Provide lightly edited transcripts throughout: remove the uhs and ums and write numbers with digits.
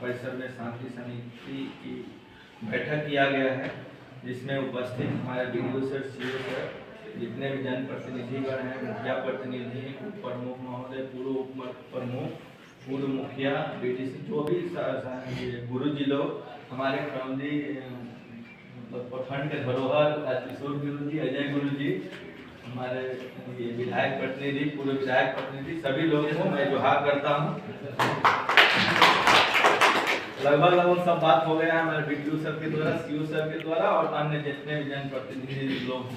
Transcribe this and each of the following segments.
परिसर में शांति समिति की बैठक किया गया है, जिसमें उपस्थित हमारे वीडियो सर, सीओ सर, जितने भी जनप्रतिनिधिगण हैं, मुखिया प्रतिनिधि, उप प्रमुख महोदय, पूर्व उप प्रमुख, पूर्व मुखिया, बीडीसी, जो भी गुरु जी लोग, हमारे करौंदी प्रखंड के धरोहर राजकिशोर गुरु जी, अजय गुरु जी, हमारे ये विधायक प्रतिनिधि, पूर्व विधायक प्रतिनिधि, सभी लोगों को मैं जोहार करता हूँ। लगभग सब बात हो गया है हमारे वीडियो सर के द्वारा, सीओ सर के द्वारा और अन्य जितने भी जनप्रतिनिधि लोग,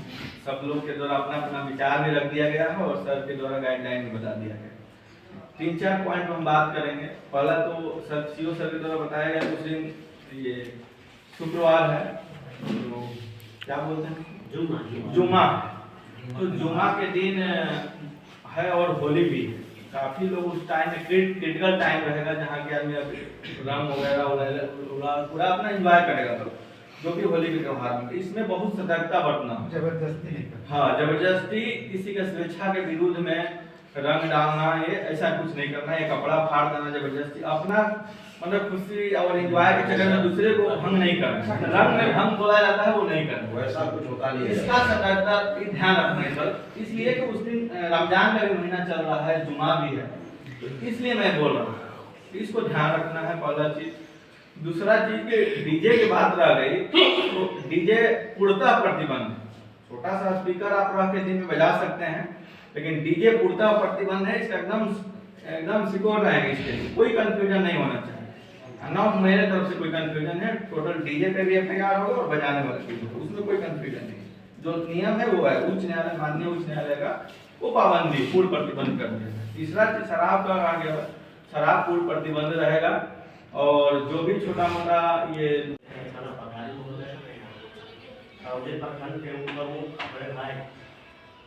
सब लोग के द्वारा अपना अपना विचार भी रख दिया गया है और सर के द्वारा गाइडलाइन भी बता दिया गया है। 3-4 पॉइंट हम बात करेंगे। पहला तो सर सीओ सर के द्वारा बताया गया, उस दिन ये शुक्रवार है, तो क्या बोलते हैं, जुम्मा, तो जुम्मा के दिन है और होली भी है। काफी लोग उस टाइम में क्रिटिकल टाइम रहेगा, जहाँ के आदमी रंग वगैरह पूरा अपना एंजॉय करेगा, तो जो भी होली के त्योहार में इसमें बहुत सतर्कता बरतना, जबरदस्ती, हाँ जबरदस्ती किसी के स्वेच्छा के विरुद्ध में रंग डालना, ये ऐसा कुछ नहीं करना, ये कपड़ा फाड़ देना जबरदस्ती, अपना मतलब खुशी और एंजॉय के चक्कर में दूसरे को भंग नहीं करना, रंग में भंग बोला जाता है वो नहीं करना, वैसा कुछ होता नहीं है। इसका सतर्कता ध्यान रखना है सर, इसलिए कि उस दिन रमजान का भी महीना चल रहा है, जुमा भी है, इसलिए मैं बोल रहा हूँ, इसको ध्यान रखना है पहला चीज। दूसरा चीज के डीजे की बात रह गई, तो डीजे पूर्णतः प्रतिबंध, छोटा सा स्पीकर आप रख के दिन में बजा सकते हैं, लेकिन डीजे पूर्णतः प्रतिबंध है, इसका एकदम सिक्योर रहेगा, इसके लिए कोई कंफ्यूजन नहीं होना चाहिए ना, मेरे तरफ से कोई कंफ्यूजन है, टोटल डीजे पे भी एफआईआर होगा और बजाने वाले भी होगा, उसमें कोई कंफ्यूजन नहीं, जो नियम है वो है, उच्च न्यायालय, माननीय उच्च न्यायालय का वो पाबंदी पूर्ण प्रतिबंध कर दिया है। तीसरा चीज शराब का आ गया, शराब पूर्ण प्रतिबंध रहेगा, और जो भी छोटा मोटा ये प्रखंड के प्रमुख अपने भाई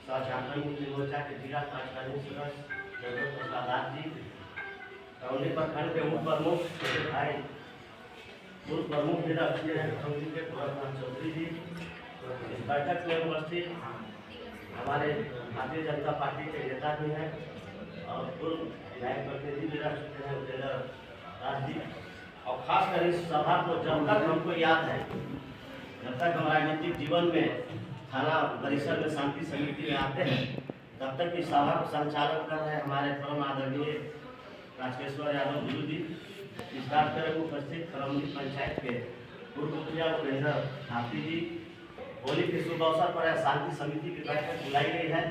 शासन मोर्चा के जिला कार्यकारिणी सदस्य जगत प्रसाद जी, करौली प्रखंड के उप प्रमुख छोटे भाई पूर्व प्रमुख भी रखते हैं करौली के प्रधान चौधरी जी, इस बैठक में उपस्थित हमारे भारतीय जनता पार्टी के नेता भी हैं और पूर्व विधायक प्रतिनिधि भी रह चुके हैं उदयराज राज जी, और खासकर इस सभा को जब तक हमको याद है, जब तक हम राजनीतिक जीवन में थाना परिसर में शांति समिति में आते हैं, तब तक इस सभा को संचालन कर रहे हमारे परम आदरणीय राजकेश्वर यादव गुरु जी, इस कार्यक्रम में उपस्थित करौली पंचायत के पूर्व मुखिया उपेंद्र हाथी जी, होली के शुभ अवसर पर शांति समिति की बैठक बुलाई गई है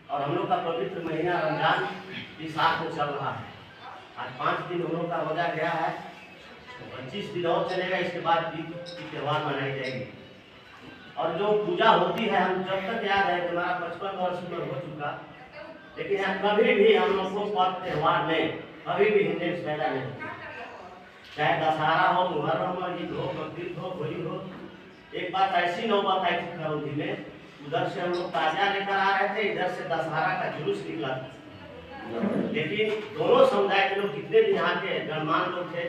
और हम लोग का पवित्र महीना रमजान इस साथ में चल रहा है। आज 5 दिन हम लोग का रोजा गया है, 25 दिन और चलेगा, इसके बाद ईद की त्यौहार मनाई जाएगी। और जो पूजा होती है, हम जब तक याद है हमारा 55 वर्ष में हो चुका, लेकिन कभी भी हम लोग को पर्व त्यौहार में कभी भी हिंदुस्तान पैदा नहीं होती, चाहे दशहरा हो, मुहर्रम हो, ईद हो, बकरीद हो, होली हो। एक बात ऐसी नौबत आई थी करौली में, उधर से हम लोग ताजिया लेकर आ रहे थे, इधर से दशहरा का जुलूस निकला था, लेकिन दोनों समुदाय के लोग जितने भी यहाँ के गणमान्य लोग थे,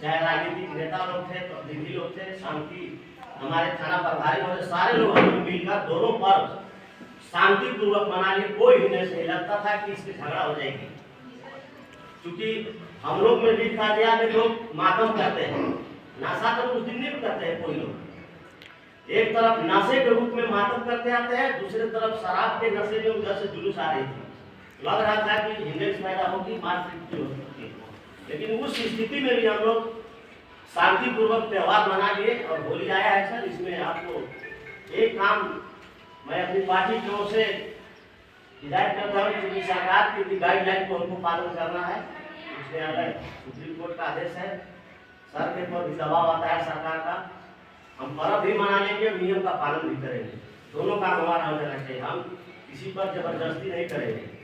चाहे राजनीतिक नेता लोग थे, प्रतिनिधि लोग थे, शांति हमारे थाना प्रभारी होते, सारे लोग हम लोग मिलकर दोनों पर्व शांतिपूर्वक मना लिए, कोई भी नहीं लगता था कि इसकी झगड़ा हो जाएगी, क्योंकि हम लोग में भी कादिया में लोग मातम करते हैं, नशा तो उस दिन नहीं करते हैं कोई लोग, एक तरफ नशे के रूप में मातम करते आते हैं, दूसरी तरफ शराब के नशे में उधर से जुलूस आ रही थी, लग रहा था कि हिंदुस्तान पैदा होगी, मारपीट हो सकती है, लेकिन उस स्थिति में भी हम लोग शांतिपूर्वक त्यौहार मना लिए और होली आया है सर। इसमें आपको एक काम मैं अपनी पार्टी की ओर से हिदायत करता हूँ कि सरकार की गाइडलाइन को हमको पालन करना है, इसमें अगर सुप्रीम कोर्ट का आदेश है, सर के ऊपर भी दबाव आता है सरकार का, हम पर्व भी मना लेंगे, नियम का पालन भी करेंगे, दोनों काम हमारा होना चाहिए, हम किसी पर जबरदस्ती नहीं करेंगे,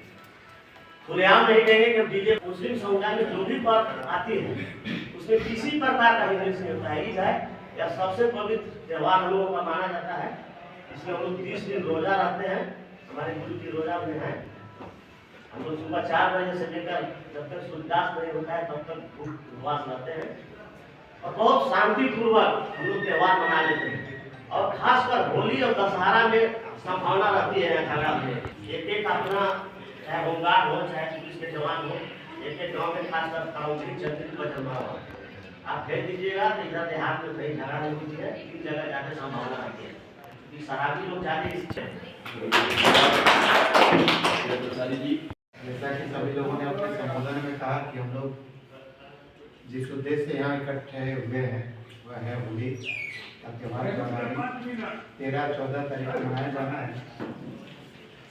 खुलेआम नहीं देंगे कि डीजे। मुस्लिम समुदाय में जो भी पर्व आती है उसमें किसी प्रकार का हिंदुस्तान नहीं होता है, ईद है या सबसे पवित्र त्यौहार हम लोगों का माना जाता है, इसमें हम लोग 30 दिन रोजा रहते हैं, हमारे गुरु की रोजा में है, हम लोग सुबह 4 बजे से लेकर जब तक सूर्यास्त नहीं होता है तब तक उपवास रहते हैं और बहुत शांतिपूर्वक हम लोग त्यौहार मना लेते हैं। और खासकर होली और दशहरा में संभावना रहती है झगड़ा में, एक अपना चाहे होमगार्ड हो, चाहे पुलिस के जवान हो, एक गाँव में खासकर करौली चंद्री बजरमा हो, आप भेज दीजिएगा तो इधर देहात में कहीं झगड़ा नहीं कीजिए, इस जगह जाके संभावना रखिए कि शराबी लोग जाके इस जैसा कि सभी लोगों ने अपने संबोधन में कहा कि हम लोग जिस उद्देश्य से यहाँ इकट्ठे हुए हैं वह है होली का त्यौहार का 13-14 तारीख को मनाया जाना है।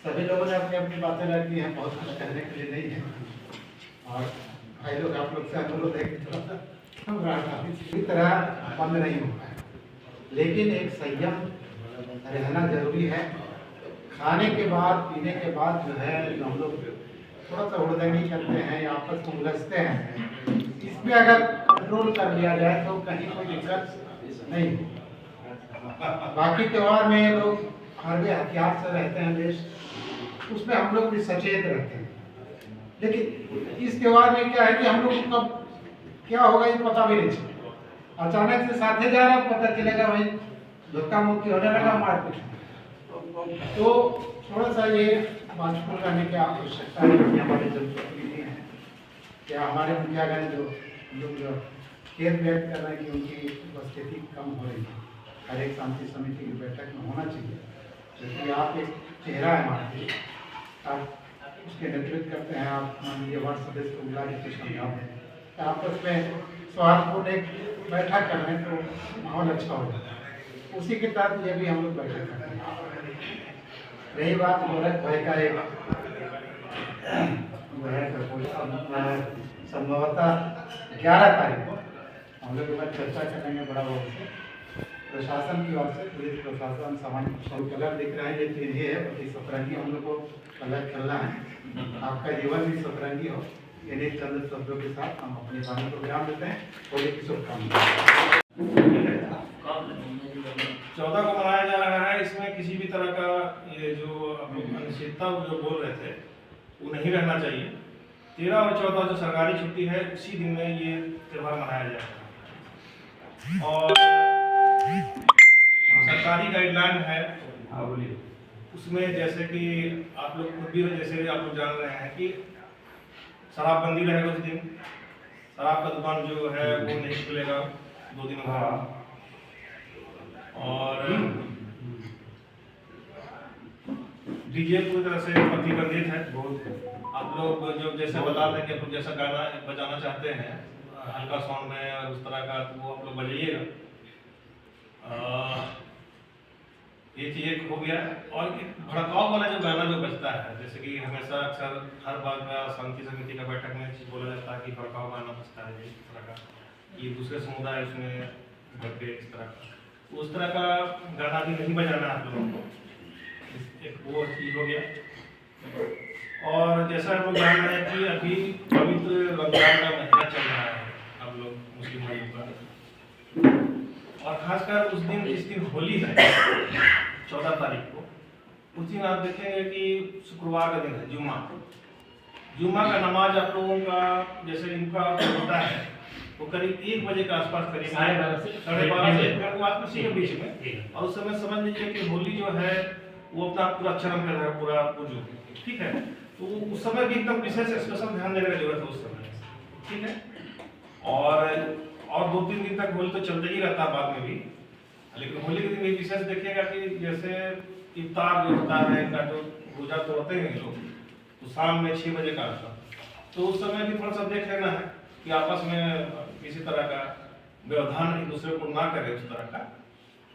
सभी लोगों ने अपनी अपनी बातें रख दी हैं, बहुत कुछ कहने के लिए नहीं है। और भाई लोग आप लोग से अनुरोध है कि हम राजनीति की तरह बंद नहीं हो पाए, लेकिन एक संयम रहना जरूरी है। खाने के बाद पीने के बाद जो है जो हम लोग थोड़ा सा हुड़दंगी करते हैं या आपस में उलझते हैं, इसमें अगर कंट्रोल कर लिया जाए तो कहीं कोई दिक्कत नहीं हो। बाकी त्यौहार में लोग हर हथियार से रहते हैं देश, उसमें हम लोग भी सचेत रहते हैं। लेकिन इस त्यौहार में क्या है कि हम लोग कब क्या होगा ये पता भी नहीं चलेगा। अचानक से साथे जा रहा पता चलेगा भाई धक्का मुक्की होने लगा, मारपीट। तो थोड़ा सा ये वाचफुल रहने की आवश्यकता है कि हमारे जनप्रतिनिधि हैं क्या हमारे मुखियागण जो लोग जो खेत व्यक्त कर रहे हैं कि उनकी उपस्थिति कम हो रही है, हर एक शांति समिति की बैठक में होना चाहिए, क्योंकि आप एक चेहरा है हमारे लिए, आप उसके नेतृत्व करते हैं। आप मान लीजिए वार्ड सदस्य को बुला के समझा दें, आपस में सौहार्दपूर्ण एक बैठक कर रहे हैं तो माहौल अच्छा हो जाता है। उसी के तहत ये भी हम लोग बैठक करते हैं। रही बात गोरख भाई का एक संभवतः 11 तारीख को हम लोग एक चर्चा करेंगे बड़ा बहुत से प्रशासन की ओर से, पुलिस प्रशासन सामान्य कलर दिख रहा है, ये तीन ही है, प्रति सतरंगी हम लोग को कलर खेलना है। आपका जीवन भी सतरंगी हो, इन्हीं चंद शब्दों के साथ हम अपनी वाणी को विराम देते हैं। होली की शुभकामनाएं। 14 को मनाया जा रहा है। इसमें किसी भी तरह का ये जो अनिश्चितता जो बोल रहे थे वो नहीं रहना चाहिए। 13 और 14 जो सरकारी छुट्टी है उसी दिन में ये त्यौहार मनाया जाएगा। और सरकारी गाइडलाइन है उसमें, जैसे कि आप लोग खुद भी जैसे आप लोग जान रहे हैं कि शराबबंदी रहेगा उस दिन, शराब का दुकान जो है वो नहीं खुलेगा 2 दिन बाद। और डीजे पूरी तरह से प्रतिबंधित है। आप लोग जो जैसे बता दें कि आप लोग जैसा गाना बजाना चाहते हैं हल्का साउंड में और उस तरह का, तो वो आप लोग बजाइएगा। ये चीज़ एक हो गया। और एक भड़काव वाला जो गाना जो बजता है, जैसे कि हमेशा अक्सर हर बार का शांति समिति का बैठक में चीज़ बोला जाता है कि भड़काव गाना बजता है इस तरह का, ये दूसरे समुदाय उसमें घर पे इस तरह का, उस तरह का गाना भी नहीं बजाना आप लोगों को। एक वो चीज़ हो गया। और जैसा आप लोग जान रहे हैं कि अभी पवित्र रमजान का महीना चल रहा है आप लोग मुस्लिम भाइयों का, और खासकर उस दिन जिस दिन होली है 14 तारीख को, उस दिन आप देखेंगे कि शुक्रवार का दिन है, जुम्मा का नमाज आप लोगों का जैसे इनका होता है वो करीब 1 बजे के आसपास, करीब 12:30 से 1 के आसपास के बीच में। और उस समय समझ लीजिए कि होली जो है वो अपना पूरा चरम कर रहा है, पूरा पूजो, ठीक है। तो उस समय भी एकदम विशेष स्पेशल ध्यान देने की जरूरत है उस समय, ठीक है। और 2-3 दिन तक होली तो चलते ही रहता है बाद में भी, लेकिन होली के दिन विशेष देखिएगा कि जैसे इफ्तार जो होता है इनका जो रोजा तोड़ते हैं लोग, तो शाम में 6 बजे का आता, तो उस समय भी थोड़ा सा देख लेना है कि आपस में किसी तरह का व्यवधान एक दूसरे को ना करे। उस तरह का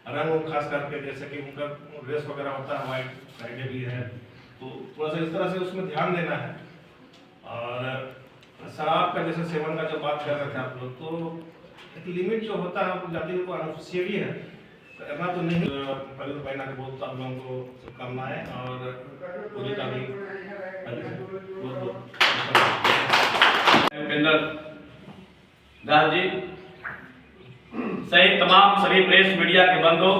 रंग खास करके जैसे कि उनका ड्रेस वगैरह होता है, व्हाइट फ्राइडे भी है, तो थोड़ा सा इस तरह से उसमें ध्यान देना है। और शराब का जैसे सेवन का जब बात कर रहे थे आप लोग, तो एक लिमिट जो होता है आप जाति को अनुच्छेद है, करना तो नहीं। पवित्र महीना के बहुत आप लोगों को शुभकामनाएं और होली का भी दास जी सहित तमाम सभी प्रेस मीडिया के बंधु,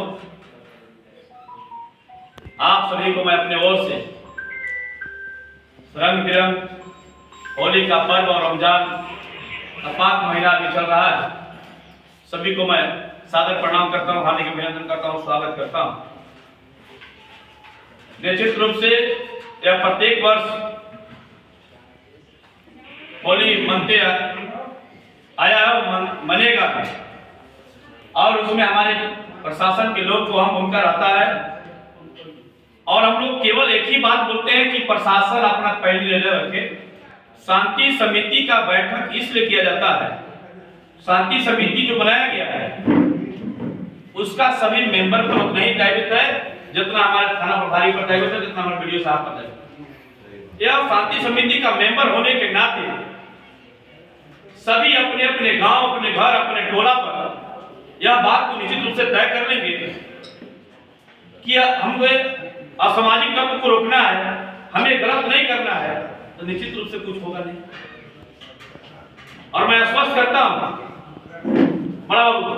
आप सभी को मैं अपने ओर से रंग बिरंग होली का पर्व और रमजान का पाक महीना भी चल रहा है, सभी को मैं सादर प्रणाम करता हूँ, हार्दिक अभिनंदन करता हूँ, स्वागत करता हूँ। निश्चित रूप से यह प्रत्येक वर्ष होली मनते आया है, बनेगा भी। और उसमें हमारे प्रशासन के लोग को हम भूमिका रहता है। और हम लोग केवल एक ही बात बोलते हैं कि प्रशासन अपना पहले लेवल रखे। शांति समिति का बैठक इसलिए किया जाता है, शांति समिति जो बनाया गया है उसका सभी मेंबर पर उतना ही दायित्व है जितना हमारे थाना प्रभारी पर दायित्व है, जितना हमारे वीडियो साहब पर दायित्व है। यह शांति समिति का मेंबर होने के नाते सभी अपने अपने गांव, अपने घर, अपने टोला पर यह बात को निश्चित रूप से तय कर लेंगे कि हमें असामाजिक तत्व को रोकना है, हमें गलत नहीं करना है, तो निश्चित रूप से कुछ होगा नहीं। और मैं आश्वस्त करता हूं बड़ा बाबू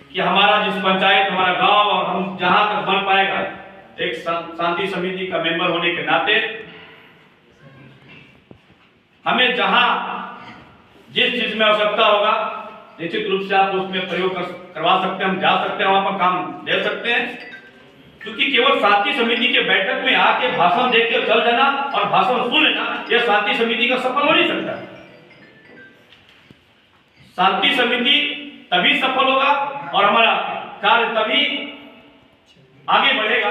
कि हमारा जिस पंचायत, हमारा गांव और हम जहां तक बन पाएगा एक शांति समिति का मेंबर होने के नाते हमें जहां जिस चीज में आवश्यकता होगा निश्चित रूप से आप उसमें प्रयोग करवा सकते हैं, हम जा सकते हैं, वहां पर काम ले सकते हैं। क्योंकि केवल शांति समिति के बैठक में आके भाषण देकर चल जाना और भाषण सुन लेना यह शांति समिति का सफल हो नहीं सकता। शांति समिति तभी सफल होगा और हमारा कार्य तभी आगे बढ़ेगा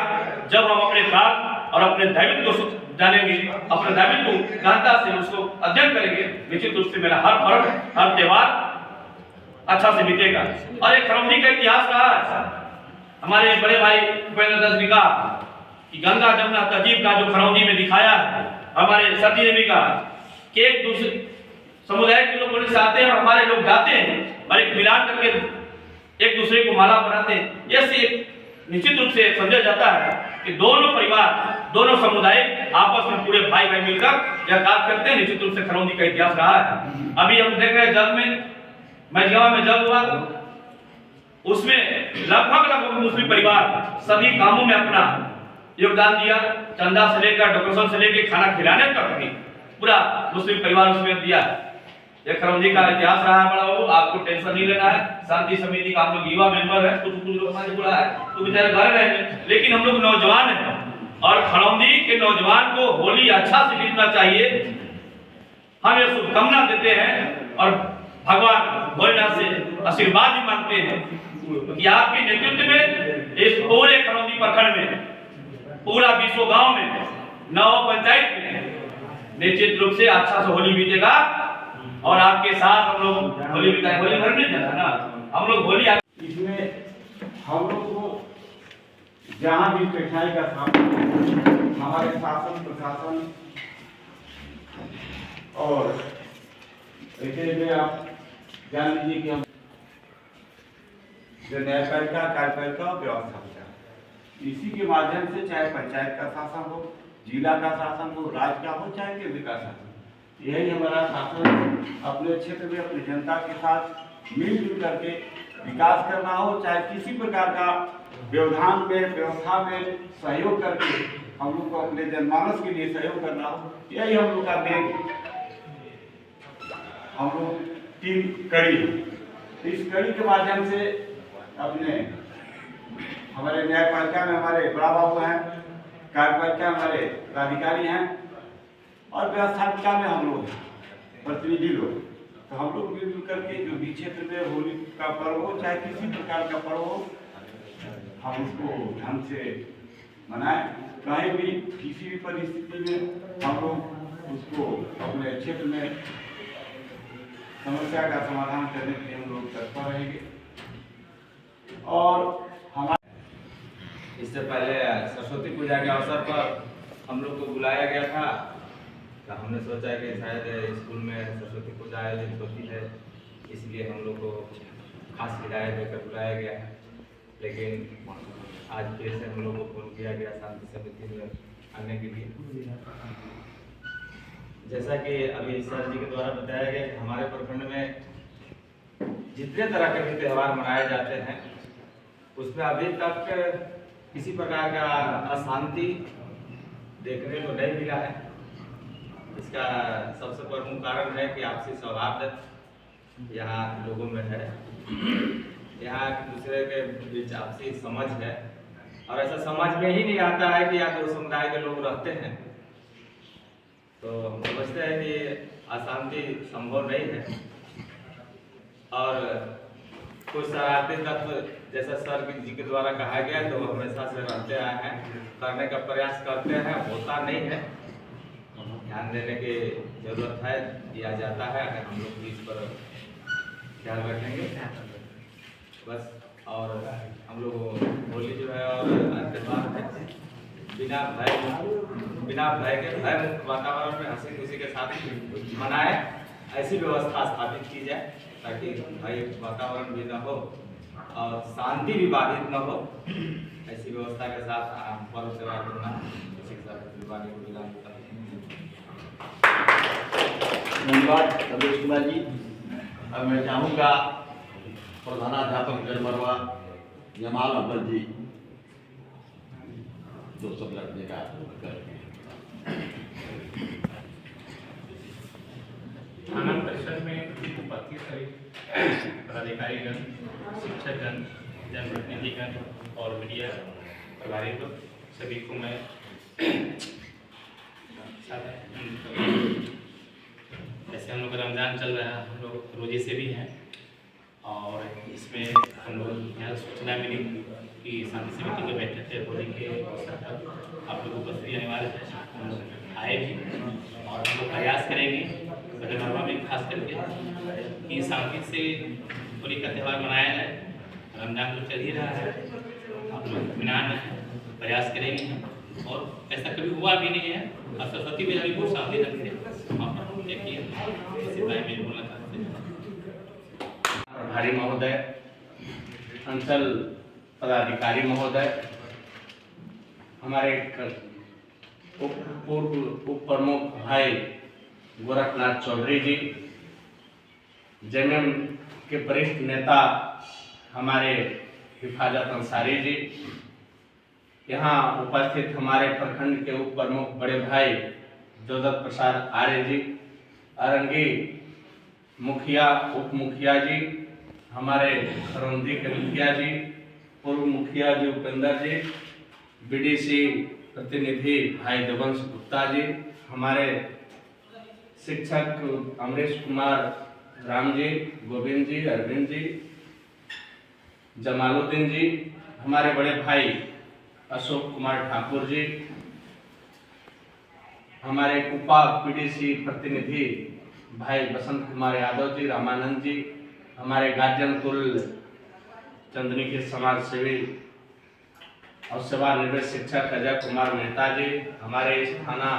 जब हम अपने कार्य और अपने दायित्व को जानेंगे, अपने दायित्व को गहनता से उसको अध्ययन करेंगे। निश्चित रूप से मेरा हर पर्व, हर त्योहार अच्छा से बीतेगा। और एक खरौंदी का इतिहास रहा है। हमारे बड़े भाई उपेंद्र दत्त ने कहा कि गंगा जमुना तहजीब का जो खरौंदी में दिखाया है, हमारे सर जी ने भी कहा कि एक दूसरे समुदाय के लोग से आते हैं और हमारे लोग जाते हैं और एक मिलान करके एक दूसरे को माला बनाते हैं। यह निश्चित रूप से समझा जाता है कि दोनों परिवार, दोनों समुदाय आपस में पूरे भाई भाई मिलकर यह कार्य करते हैं। निश्चित रूप से खरौंदी का इतिहास रहा है। अभी हम देख रहे हैं जग में मझगांव में जग हुआ, उसमें लगभग मुस्लिम परिवार सभी कामों में अपना योगदान दिया। चंदा से लेकर डेकोरेशन से लेकर खाना खिलाने तक भी पूरा मुस्लिम परिवार उसमें दिया। यह खरौंदी का इतिहास रहा है बड़ा बाबू, आपको टेंशन नहीं लेना है। शांति समिति का हम लोग युवा मेंबर है, कुछ लोग हमारे बुरा है तो बेचारे घर रहेंगे, लेकिन हम लोग नौजवान हैं और खरौंदी के नौजवान को होली अच्छा से बीतना चाहिए। हम ये शुभकामना देते हैं और भगवान भोलेनाथ से आशीर्वाद भी मांगते हैं कि आपके नेतृत्व में इस पूरे खरौंदी प्रखंड में, पूरा 20 गांव में, 9 पंचायत में निश्चित रूप से अच्छा से होली बीतेगा। और आपके साथ हम लोग होली बिताए। होली भर नहीं जाता ना, हम लोग होली इसमें हम लोग को जहाँ भी कठिनाई का सामना हमारे शासन प्रशासन और ऐसे में आप जान लीजिए कि हम जो न्यायपालिका, कार्यपालिका और व्यवस्था विचार इसी के माध्यम से चाहे पंचायत का शासन हो, जिला का शासन हो, राज्य का हो, चाहे केंद्र का शासन, यही हमारा शासन अपने क्षेत्र में अपनी जनता के साथ मिलजुल करके विकास करना हो, चाहे किसी प्रकार का व्यवधान में, व्यवस्था में सहयोग करके हम लोग को अपने जनमानस के लिए सहयोग करना हो, यही हम लोग का मेन हम लोग 3 कड़ी है। इस कड़ी के माध्यम से अपने हमारे न्यायपालिका में हमारे बड़ा बाबू हैं, कार्यपालिका में हमारे पदाधिकारी हैं और व्यवस्थापिका में हम लोग प्रतिनिधि लोग, तो हम लोग मिलजुल करके जो भी क्षेत्र में होली का पर्व हो, चाहे किसी प्रकार का पर्व हो, हम उसको ढंग से मनाएं। कहीं भी किसी भी परिस्थिति में हम लोग उसको अपने क्षेत्र में समस्या का समाधान करने के लिए हम लोग तत्पर रहेंगे। और हमारे इससे पहले सरस्वती पूजा के अवसर पर हम लोग को बुलाया गया था, तो हमने सोचा कि शायद स्कूल में सरस्वती पूजा आयोजित होती है, इसलिए हम लोग को खास हिदायत देकर बुलाया गया है। लेकिन आज फिर से हम लोग को फोन किया गया शांति समिति में आने के लिए। जैसा कि अभी सर जी के द्वारा बताया गया कि हमारे प्रखंड में जितने तरह के भी त्यौहार मनाए जाते हैं उसमें अभी तक किसी प्रकार का अशांति देखने को नहीं मिला है। इसका सबसे प्रमुख कारण है कि आपसी सौहार्द यहाँ लोगों में है, यहाँ एक दूसरे के बीच आपसी समझ है। और ऐसा समझ में ही नहीं आता है कि यहाँ 2 समुदाय के लोग रहते हैं, तो हम समझते हैं कि अशांति संभव नहीं है। और कुछ शरारती तत्व जैसा सर जी के द्वारा कहा गया तो हमेशा से रहते आए हैं, करने का प्रयास करते हैं, होता नहीं है, ध्यान देने की जरूरत है, दिया जाता है। अगर हम लोग भी इस पर ख्याल रखेंगे बस। और हम लोग होली जो है और त्यौहार है, बिना भय के भय मुक्त वातावरण में हंसी खुशी के साथ मनाए, ऐसी व्यवस्था स्थापित की जाए ताकि भय वातावरण भी न हो और शांति भी बाधित न हो। ऐसी व्यवस्था के साथ पर्व त्योहार करना इसी के साथ विभाग को विराम देता हूं। धन्यवाद रमेश कुमार जी। अब मैं चाहूँगा प्रधानाध्यापक जलमरवा जमाल अहमद जी दो शब्द रखने का थाना परिषद में उपस्थित सभी पदाधिकारीगण, शिक्षकगण, जनप्रतिनिधिगण और मीडिया प्रभारी लोग सभी को मैं जैसे हम लोग रमज़ान चल रहा है, हम लोग रोजे से भी हैं और इसमें हम लोग यहाँ सूचना मिली कि शांति समिति की बैठक है होली के अवसर पर आप लोग उपस्थिति अनिवार्य है, हम लोग आए भी और हम लोग प्रयास करेंगे बड़े में खास करके कि शांति से होली का त्यौहार मनाया जाए। रमजान तो चल ही रहा है, आप लोग इत्मीनान प्रयास करेंगे और ऐसा कभी हुआ भी नहीं है। और सरस्वती पूजा भी बहुत शांति रखते आप देखिए, इसी बारे में बोलना चाहते हैं। प्रभारी महोदय, अंचल पदाधिकारी महोदय, हमारे पूर्व उप प्रमुख भाई गोरखनाथ चौधरी जी, जेएमएम के वरिष्ठ नेता हमारे हिफाजत अंसारी जी, यहाँ उपस्थित हमारे प्रखंड के उप प्रमुख बड़े भाई जोदत प्रसाद आर्य जी, अरंगी मुखिया उप मुखिया जी, हमारे खरौंदी के मुखिया जी, पूर्व मुखिया जी उपेंद्र जी, बीडीसी प्रतिनिधि भाई देवंश गुप्ता जी, हमारे शिक्षक अमरीश कुमार राम जी, गोविंद जी, अरविंद जी, जमालुद्दीन जी, हमारे बड़े भाई अशोक कुमार ठाकुर जी, हमारे उप पीडीसी प्रतिनिधि भाई बसंत कुमार यादव जी, रामानंद जी, हमारे गार्जियनकुल चंदनी के समाज सेवी और सेवानिवृत्त शिक्षक अजय कुमार मेहता जी, हमारे इस थाना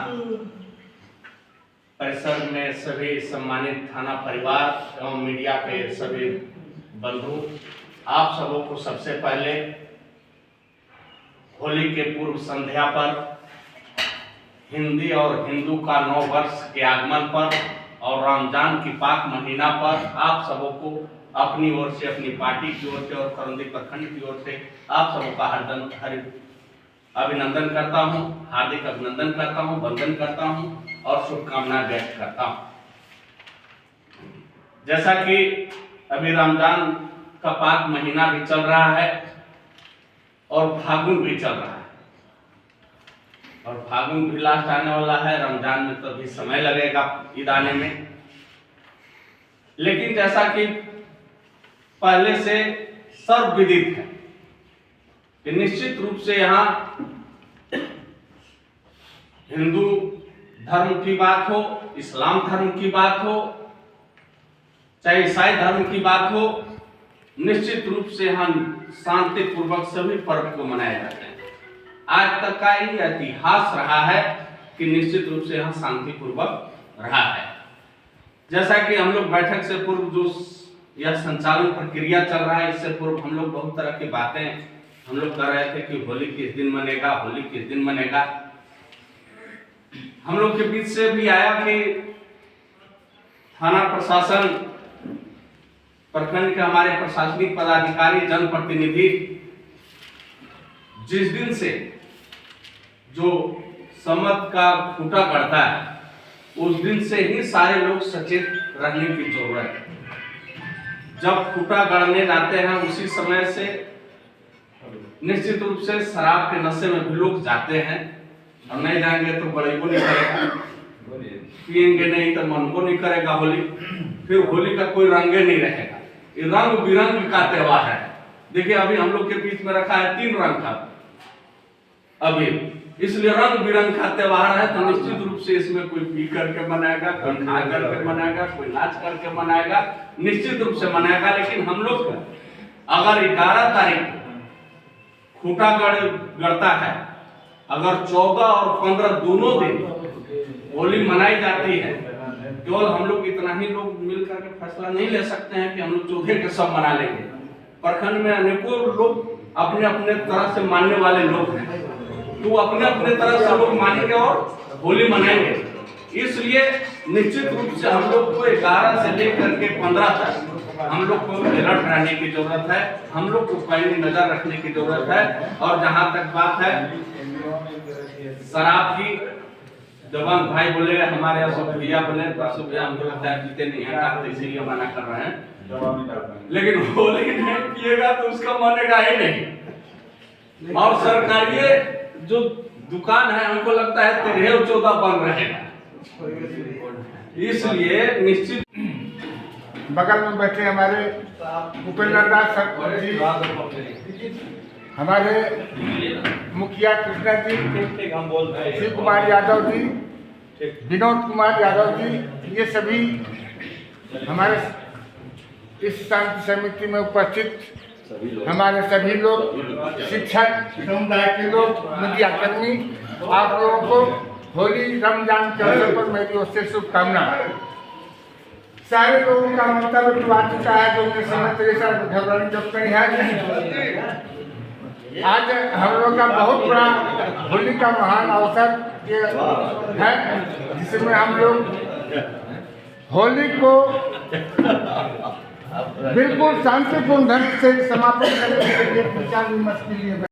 परिसर में सभी सम्मानित थाना परिवार एवं मीडिया के सभी बंधु, आप सबों को सबसे पहले होली के पूर्व संध्या पर, हिंदी और हिंदू का नव वर्ष के आगमन पर और रमजान की पाक महीना पर आप सबों को अपनी ओर से, अपनी पार्टी की ओर से और खरौंदी प्रखंड की ओर से आप सबों का हार्दिक अभिनंदन करता हूं, हार्दिक अभिनंदन करता हूं, वंदन करता हूं और शुभकामनाएं व्यक्त करता हूं। जैसा कि अभी रमजान का पाक महीना भी चल रहा है और फागुन भी चल रहा है और फागुन भी लास्ट आने वाला है, रमजान में तो अभी समय लगेगा ईद आने में। लेकिन जैसा कि पहले से सर्वविदित है कि निश्चित रूप से यहाँ हिंदू धर्म की बात हो, इस्लाम धर्म की बात हो, चाहे ईसाई धर्म की बात हो, निश्चित रूप से हम शांतिपूर्वक सभी पर्व को मनाए जाते हैं। आज तक का ही इतिहास रहा है कि निश्चित रूप से यहाँ शांतिपूर्वक रहा है। जैसा कि हम लोग बैठक से पूर्व जो यह संचालन प्रक्रिया चल रहा है, इससे पूर्व हम लोग बहुत तरह की बातें हम लोग कर रहे थे कि होली किस दिन मनेगा, होली किस दिन मनेगा। हम लोग के बीच से भी आया कि थाना प्रशासन, प्रखंड के हमारे प्रशासनिक पदाधिकारी, जनप्रतिनिधि जिस दिन से जो सम्मत का खूंटा पड़ता है उस दिन से ही सारे लोग सचेत रहने की जरूरत है। जब खूंटा गड़ने जाते हैं उसी समय से निश्चित रूप से शराब के नशे में भी लोग जाते हैं और नहीं जाएंगे तो बड़े को नहीं करेगा, पिएंगे नहीं तो मन को नहीं करेगा होली, फिर होली का कोई रंगे नहीं रहेगा। ये रंग बिरंग का त्योहार है। देखिए अभी हम लोग के बीच में रखा है 3 रंग का अभी, इसलिए रंग बिरंग का त्योहार है। तो निश्चित रूप से इसमें कोई पी करके मनाएगा, कोई खा करके मनाएगा, कोई नाच करके मनाएगा, निश्चित रूप से मनाएगा। लेकिन हम लोग अगर 11 तारीख खूंटा गड़ता है, अगर 14 और 15 दोनों दिन होली मनाई जाती है, केवल हम लोग इतना ही लोग मिल करके फैसला नहीं ले सकते हैं कि हम लोग 14 के सब मना लेंगे। प्रखंड में अनेकों लोग अपने अपने तरह से मानने वाले लोग हैं, तो अपने अपने तरह से लोग मानेंगे और होली मनाएंगे। इसलिए निश्चित रूप से हम लोग को 11 से लेकर के 15 तक हम लोग को अलर्ट रहने की जरूरत है, हम लोग को पैनी नजर रखने की जरूरत है। और जहां तक बात है शराब की, जवान भाई बोले हमारे यहाँ सब भैया बोले, तो भैया हमको लगता है पीते नहीं है, इसीलिए मना कर रहे हैं। लेकिन होली नहीं पिएगा तो उसका मानेगा ही नहीं। और सरकारी जो दुकान है हमको लगता है 13 और 14 बंद रहेगा। इसलिए निश्चित बगल में बैठे हमारे उपेंद्र दास जी, हमारे मुखिया कृष्णा जी, शिव कुमार यादव जी, विनोद कुमार यादव जी, ये सभी हमारे इस शांति समिति में उपस्थित हमारे सभी लोग, शिक्षक समुदाय के लोग, मीडिया कर्मी, आप लोगों को होली रमजान के अवसर पर मेरी ओर से शुभकामना। सारे लोगों का मंतव्य तो आ चुका है, जो उनके समय तेरे घबराने जब कहीं है। आज हम लोग का बहुत बड़ा होली का महान अवसर है, जिसमें हम लोग होली को बिल्कुल शांतिपूर्ण ढंग से समापन करने के लिए विचार विमर्श के लिए